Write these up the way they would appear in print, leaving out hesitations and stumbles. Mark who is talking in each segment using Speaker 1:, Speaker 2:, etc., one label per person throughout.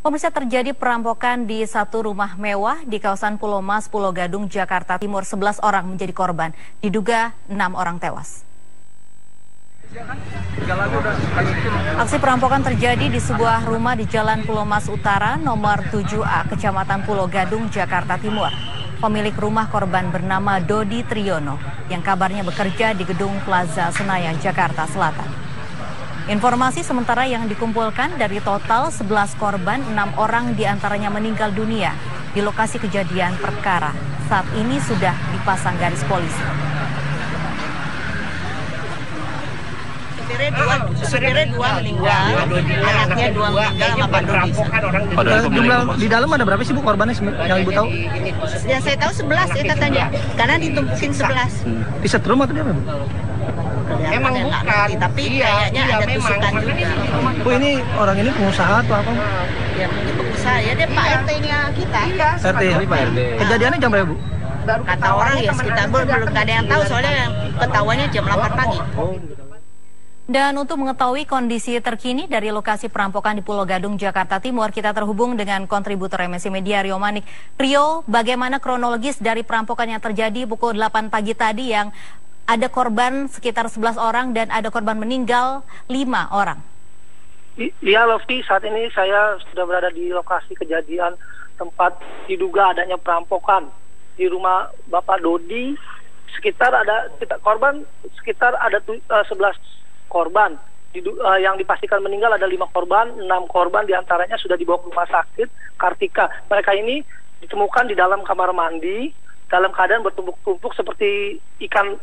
Speaker 1: Pemirsa, terjadi perampokan di satu rumah mewah di kawasan Pulau Mas, Pulau Gadung, Jakarta Timur. 11 orang menjadi korban, diduga 6 orang tewas. Aksi perampokan terjadi di sebuah rumah di Jalan Pulau Mas Utara, nomor 7A, Kecamatan Pulau Gadung, Jakarta Timur. Pemilik rumah korban bernama Dodi Triyono, yang kabarnya bekerja di Gedung Plaza Senayan, Jakarta Selatan. Informasi sementara yang dikumpulkan dari total 11 korban, 6 orang diantaranya meninggal dunia di lokasi kejadian perkara. Saat ini sudah dipasang garis polisi.
Speaker 2: Supirnya dua meninggal, anaknya 2 meninggal sama Pak Dodi.
Speaker 3: Jumlah di dalam ada berapa sih Bu korbannya yang Ibu tahu?
Speaker 2: Yang saya tahu 11 ya katanya, karena ditumpukin 11.
Speaker 3: Disetrum atau dia apa Bu?
Speaker 2: Emang bukan, tapi kayaknya ada tusukan juga.
Speaker 3: Bu, ini orang ini pengusaha atau apa?
Speaker 2: Ya mungkin pengusaha, ya dia Pak RT-nya kita.
Speaker 3: RT ya? Kejadiannya jam berapa Bu?
Speaker 2: Kata orang ya sekitar, belum ada yang tahu soalnya yang ketahuannya jam 8 pagi.
Speaker 1: Dan untuk mengetahui kondisi terkini dari lokasi perampokan di Pulau Gadung, Jakarta Timur, kita terhubung dengan kontributor MNC Media, Rio Manik. Rio, bagaimana kronologis dari perampokan yang terjadi pukul 8 pagi tadi yang ada korban sekitar 11 orang dan ada korban meninggal 5 orang?
Speaker 4: Iya, Lofi, saat ini saya sudah berada di lokasi kejadian tempat diduga adanya perampokan di rumah Bapak Dodi. Sekitar ada korban, sekitar ada 11 korban. Yang dipastikan meninggal ada 5 korban, 6 korban diantaranya sudah dibawa ke rumah sakit Kartika. Mereka ini ditemukan di dalam kamar mandi dalam keadaan bertumpuk-tumpuk seperti ikan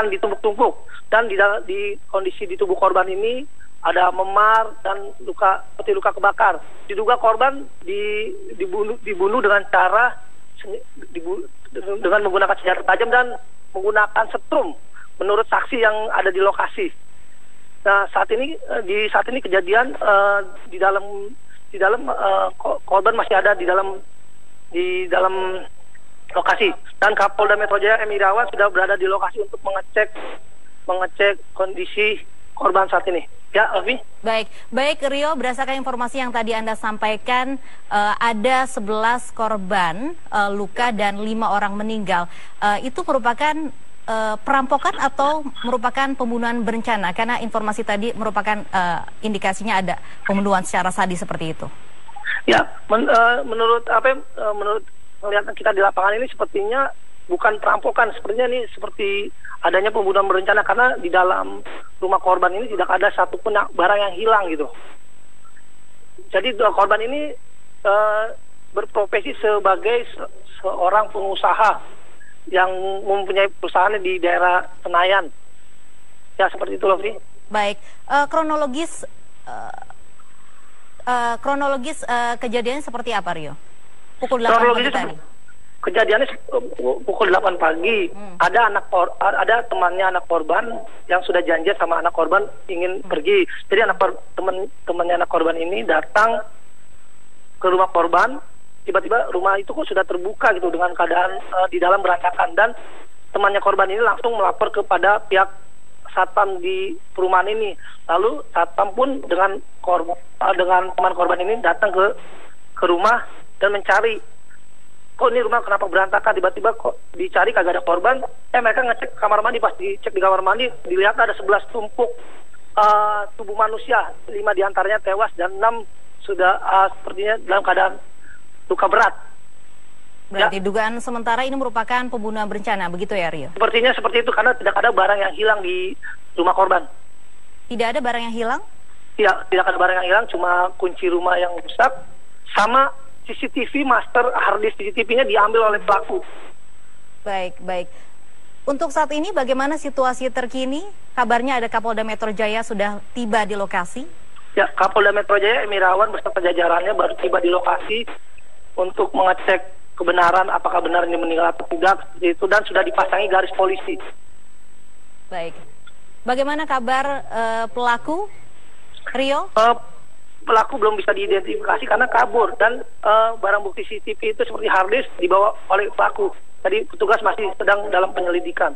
Speaker 4: ditumpuk-tumpuk, dan di kondisi di tubuh korban ini ada memar dan seperti luka kebakar. Diduga korban dibunuh dengan cara dengan menggunakan senjata tajam dan menggunakan setrum menurut saksi yang ada di lokasi. Nah, saat ini kejadian di dalam korban masih ada di dalam lokasi, dan Kapolda Metro Jaya M. Irawan sudah berada di lokasi untuk mengecek kondisi korban saat ini. Ya, Alfi.
Speaker 1: Baik Rio, berdasarkan informasi yang tadi Anda sampaikan, ada 11 korban luka dan 5 orang meninggal. Itu merupakan perampokan atau merupakan pembunuhan berencana? Karena informasi tadi merupakan indikasinya ada pembunuhan secara sadis seperti itu.
Speaker 4: Ya, menurut melihat kita di lapangan ini sepertinya bukan perampokan, sepertinya ini seperti adanya pembunuhan berencana, karena di dalam rumah korban ini tidak ada satupun barang yang hilang gitu. Jadi korban ini berprofesi sebagai seorang pengusaha yang mempunyai perusahaan di daerah Senayan. Ya, seperti itu loh, Fri.
Speaker 1: Baik, kronologis kejadiannya seperti apa, Rio? Pukul 8 pagi tadi.
Speaker 4: Kejadiannya pukul 8 pagi. Ada temannya anak korban yang sudah janjian sama anak korban ingin pergi. Jadi temannya anak korban ini datang ke rumah korban. Tiba-tiba rumah itu kok sudah terbuka gitu dengan keadaan di dalam berantakan, dan temannya korban ini langsung melapor kepada pihak satpam di perumahan ini. Lalu satpam pun dengan teman korban ini datang ke rumah dan mencari, kok ini rumah kenapa berantakan, tiba-tiba kok dicari kagak ada korban. Mereka ngecek kamar mandi, pas dicek di kamar mandi dilihat ada 11 tumpuk tubuh manusia, 5 diantaranya tewas dan 6 sudah sepertinya dalam keadaan luka berat.
Speaker 1: Berarti dugaan sementara ini merupakan pembunuhan berencana, begitu ya, Rio?
Speaker 4: Sepertinya seperti itu, karena tidak ada barang yang hilang di rumah korban.
Speaker 1: Tidak ada barang yang hilang?
Speaker 4: Tidak ada barang yang hilang, cuma kunci rumah yang rusak, sama CCTV, master harddisk CCTV-nya diambil oleh pelaku. Baik.
Speaker 1: Untuk saat ini bagaimana situasi terkini? Kabarnya ada Kapolda Metro Jaya sudah tiba di lokasi.
Speaker 4: Ya, Kapolda Metro Jaya M. Irawan beserta jajarannya baru tiba di lokasi untuk mengecek kebenaran apakah benar ini meninggal atau tidak, seperti itu, dan sudah dipasangi garis polisi.
Speaker 1: Baik. Bagaimana kabar pelaku, Rio?
Speaker 4: Pelaku belum bisa diidentifikasi karena kabur, dan barang bukti CCTV itu seperti harddisk dibawa oleh pelaku. Jadi petugas masih sedang dalam penyelidikan.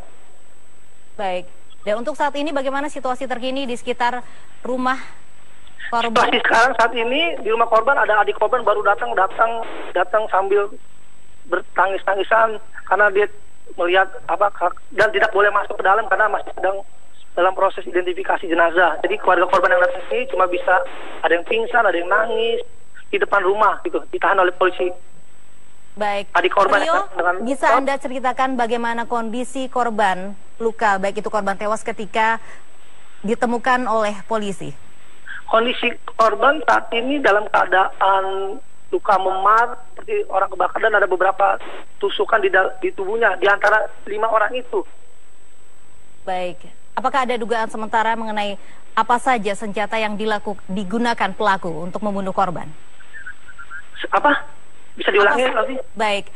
Speaker 1: Baik. Dan untuk saat ini bagaimana situasi terkini di sekitar rumah
Speaker 4: Situasi sekarang saat ini di rumah korban ada adik korban baru datang sambil bertangis-tangisan karena dia melihat dan tidak boleh masuk ke dalam karena masih sedang dalam proses identifikasi jenazah. Jadi keluarga korban yang datang ini cuma bisa ada yang pingsan, ada yang nangis di depan rumah gitu, ditahan oleh polisi.
Speaker 1: Baik,
Speaker 4: adik korban
Speaker 1: Rio, bisa Anda ceritakan bagaimana kondisi korban luka, baik itu korban tewas ketika ditemukan oleh polisi?
Speaker 4: Kondisi korban saat ini dalam keadaan luka memar seperti orang kebakar dan ada beberapa tusukan di tubuhnya di antara 5 orang itu.
Speaker 1: Baik, apakah ada dugaan sementara mengenai apa saja senjata yang digunakan pelaku untuk membunuh korban?
Speaker 4: Apa? Bisa diulangi lagi?
Speaker 1: Baik,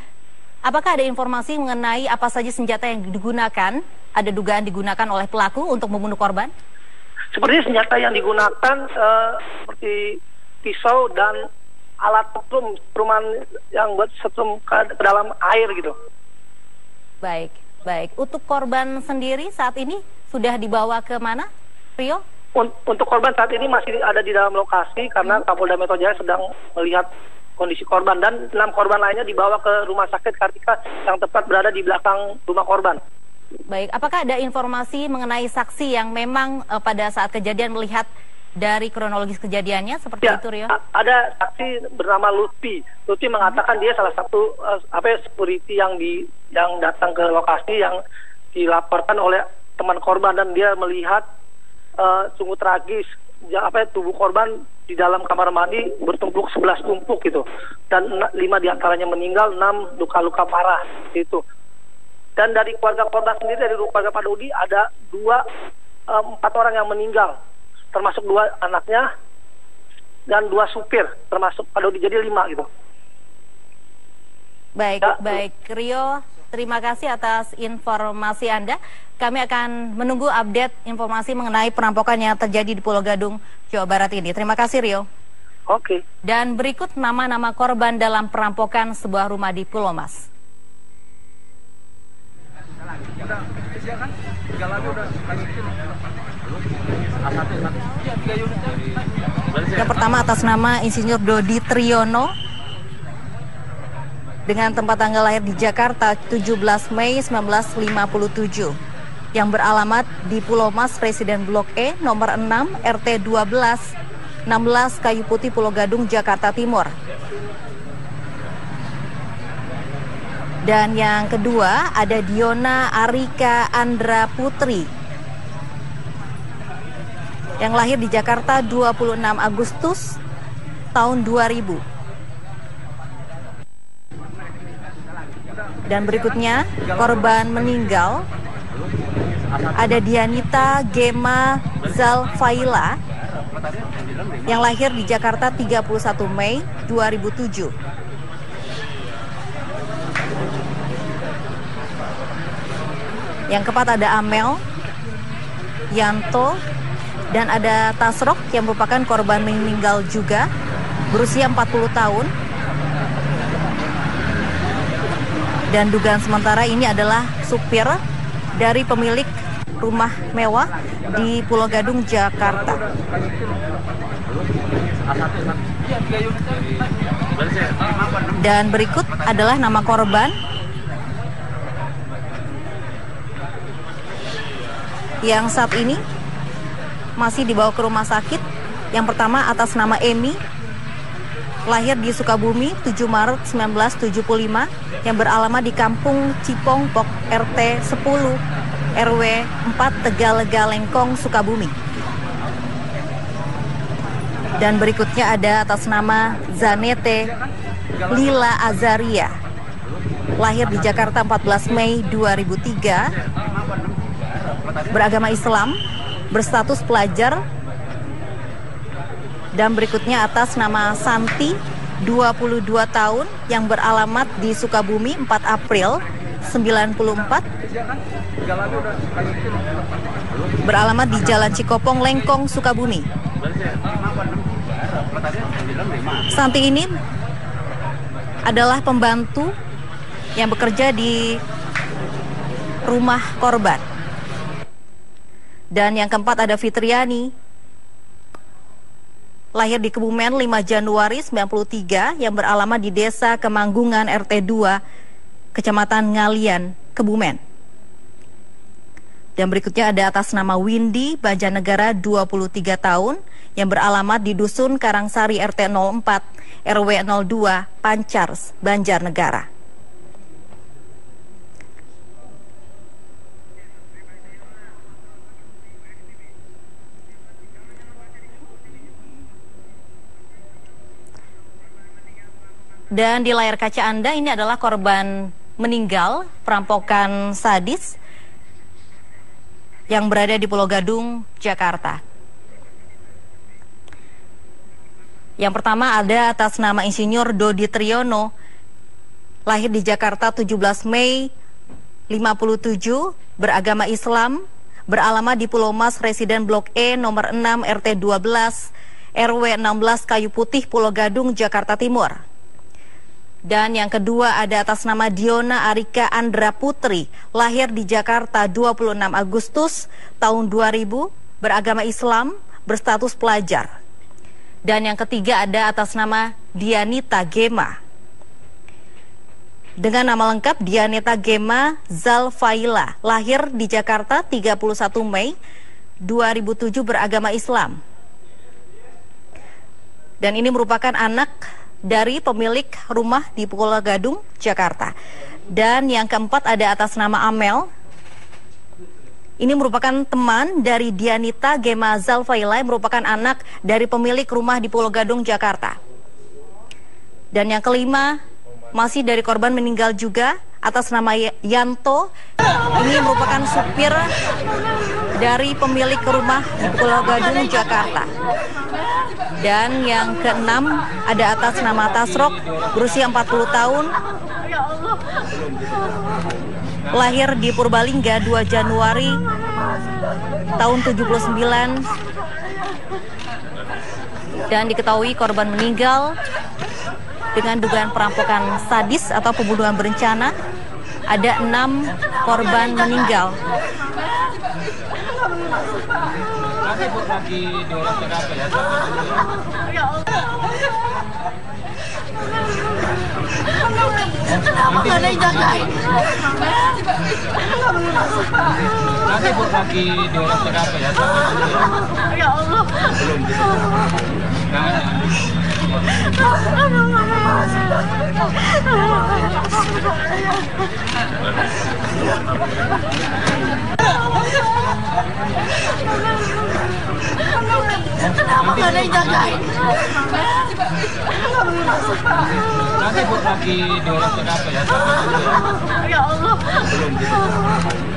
Speaker 1: apakah ada informasi mengenai apa saja senjata yang digunakan, ada dugaan digunakan oleh pelaku untuk membunuh korban?
Speaker 4: Sepertinya senjata yang digunakan seperti pisau dan alat setrum yang buat setrum ke dalam air gitu.
Speaker 1: Baik, baik. Untuk korban sendiri saat ini sudah dibawa ke mana, Rio?
Speaker 4: Untuk korban saat ini masih ada di dalam lokasi karena Kapolda Metro Jaya sedang melihat kondisi korban dan 6 korban lainnya dibawa ke Rumah Sakit Kartika yang tepat berada di belakang rumah korban.
Speaker 1: Baik, apakah ada informasi mengenai saksi yang memang pada saat kejadian melihat dari kronologis kejadiannya seperti itu, Rio?
Speaker 4: Ada saksi bernama Lutfi. Lutfi mengatakan dia salah satu security yang datang ke lokasi yang dilaporkan oleh teman korban dan dia melihat sungguh tragis tubuh korban di dalam kamar mandi bertumpuk 11 tumpuk gitu dan 5 diantaranya meninggal, 6 luka-luka parah gitu. Dan dari keluarga korban sendiri, dari keluarga Pak Dodi ada 4 orang yang meninggal, termasuk 2 anaknya dan 2 supir termasuk Pak Dodi, jadi 5 gitu.
Speaker 1: Baik, baik Rio, terima kasih atas informasi Anda. Kami akan menunggu update informasi mengenai perampokan yang terjadi di Pulau Gadung, Jawa Barat ini. Terima kasih, Rio.
Speaker 4: Oke. Dan
Speaker 1: berikut nama-nama korban dalam perampokan sebuah rumah di Pulau Mas. Yang pertama atas nama Insinyur Dodi Triyono dengan tempat tanggal lahir di Jakarta 17 Mei 1957 yang beralamat di Pulau Mas Residen Blok E nomor 6 RT 12 16 Kayu Putih Pulau Gadung Jakarta Timur. Dan yang kedua ada Diona Arika Andra Putri yang lahir di Jakarta 26 Agustus tahun 2000. Dan berikutnya korban meninggal ada Dianita Gema Zalfaila yang lahir di Jakarta 31 Mei 2007. Yang keempat ada Amel Yanto dan ada Tasrok yang merupakan korban meninggal juga, berusia 40 tahun. Dan dugaan sementara ini adalah supir dari pemilik rumah mewah di Pulau Gadung, Jakarta. Dan berikut adalah nama korban yang saat ini masih dibawa ke rumah sakit. Yang pertama atas nama Emi, lahir di Sukabumi 7 Maret 1975 yang beralamat di Kampung Cipongpok RT 10 RW 4 Tegalega Lengkong Sukabumi. Dan berikutnya ada atas nama Zanete Lila Azaria, lahir di Jakarta 14 Mei 2003, beragama Islam, berstatus pelajar. Dan berikutnya atas nama Santi 22 tahun yang beralamat di Sukabumi 4 April 94, beralamat di Jalan Cikopong Lengkong Sukabumi. Santi ini adalah pembantu yang bekerja di rumah korban. Dan yang keempat ada Fitriani lahir di Kebumen 5 Januari 93, yang beralamat di Desa Kemanggungan RT 2, Kecamatan Ngalian, Kebumen. Dan berikutnya ada atas nama Windy Banjarnegara 23 tahun, yang beralamat di Dusun Karangsari RT 04, RW 02, Pancar, Banjarnegara. Dan di layar kaca Anda ini adalah korban meninggal perampokan sadis yang berada di Pulau Gadung, Jakarta. Yang pertama ada atas nama Insinyur Dodi Triyono, lahir di Jakarta 17 Mei 57, beragama Islam, beralamat di Pulau Mas, residen Blok E nomor 6 RT 12 RW 16 Kayu Putih, Pulau Gadung, Jakarta Timur. Dan yang kedua ada atas nama Diona Arika Andra Putri, lahir di Jakarta 26 Agustus tahun 2000, beragama Islam, berstatus pelajar. Dan yang ketiga ada atas nama Dianita Gema. Dengan nama lengkap Dianita Gema Zalfaila, lahir di Jakarta 31 Mei 2007, beragama Islam. Dan ini merupakan anak dari pemilik rumah di Pulau Gadung, Jakarta. Dan yang keempat ada atas nama Amel. Ini merupakan teman dari Dianita Gema Zalfaila, yang merupakan anak dari pemilik rumah di Pulau Gadung, Jakarta. Dan yang kelima masih dari korban meninggal juga atas nama Yanto. Ini merupakan supir dari pemilik rumah di Pulau Gadung, Jakarta. Dan yang keenam ada atas nama Tasrok, berusia 40 tahun, lahir di Purbalingga 2 Januari tahun 79, dan diketahui korban meninggal dengan dugaan perampokan sadis atau pembunuhan berencana. Ada 6 korban meninggal.
Speaker 2: Kenapa nggak ada yang jagain?
Speaker 5: Nanti buat lagi diurus TKP ya.
Speaker 2: Ya Allah.
Speaker 5: Belum gitu.
Speaker 2: Kenapa nggak ada yang jagain?
Speaker 5: Nanti buat lagi diurus TKP ya.
Speaker 2: Ya Allah.
Speaker 5: Belum gitu.